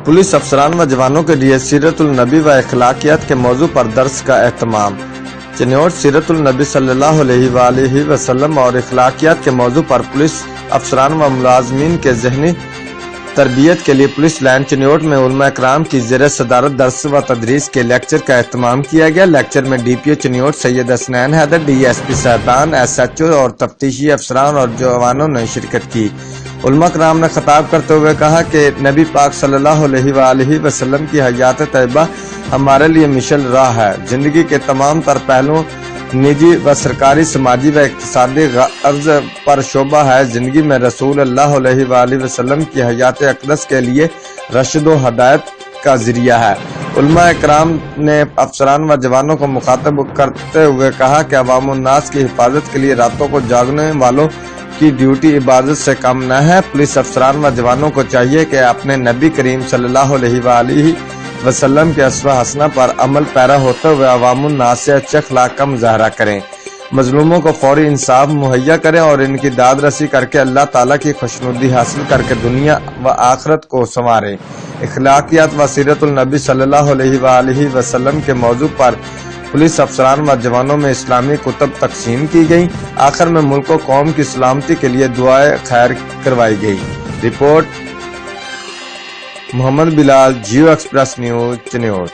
Police अफसरान व जवानों के लिए सीरतुल नबी व अखलाकियात के मौजू पर दर्स का एहतमाम। चिन्योट सीरतुल नबी सल्लल्लाहु अलैहि वसल्लम और अखलाकियात के मौजू पर पुलिस अफसरान व मुलाजमीन के ज़हनी तरबियत के लिए पुलिस लाइन चिन्योट में उलमा इकराम की ज़ेर सदारत दर्स व तदरीस के लेक्चर का एहतमाम किया गया। लेक्चर में DPO चिन्योट सैयद हसनैन हैदर, DSP साहिबान, SHO और तफ्तीशी अफसरान और जवानों ने शिरकत की। उलमा इकराम ने खिताब करते हुए कहा कि नबी पाक सल्लल्लाहु अलैहि वसल्लम की हयात तैयबा हमारे लिए मिशल राह है। जिंदगी के तमाम तर पहलुओं, निजी व सरकारी, समाजी व इक्तिसादी गर्ज पर शोभा है। जिंदगी में रसूल अल्लाह अलैहि वसल्लम की हयात अक़दस के लिए रशद व हदायत का जरिया है। उलमा इकराम ने अफसरान व जवानों को मुखातब करते हुए कहा कि अवामुन नास की हिफाजत के लिए रातों को जागने वालों की ड्यूटी इबादत से कम न है। पुलिस अफसरान व जवानों को चाहिए कि अपने नबी करीम सल्लल्लाहु अलैहि वसल्लम के अस्वा हसना पर अमल पैरा होते हुए अवामुन नास से अच्छे अखलाक का मुजाहरा करें, मजलूमों को फौरी इंसाफ मुहैया करें और इनकी दाद रसी करके अल्लाह ताला की खुशनुदी हासिल करके दुनिया व आखिरत को संवारें। इखलाकियात व सीरतुल नबी सल्लल्लाहु अलैहि वसल्लम के मौजू पर पुलिस अफसरान व जवानों में इस्लामी कुतब तकसीम की गई। आखिर में मुल्क व कौम की सलामती के लिए दुआए खैर करवाई गई। रिपोर्ट मोहम्मद बिलाल, जियो एक्सप्रेस न्यूज, चिन्योट।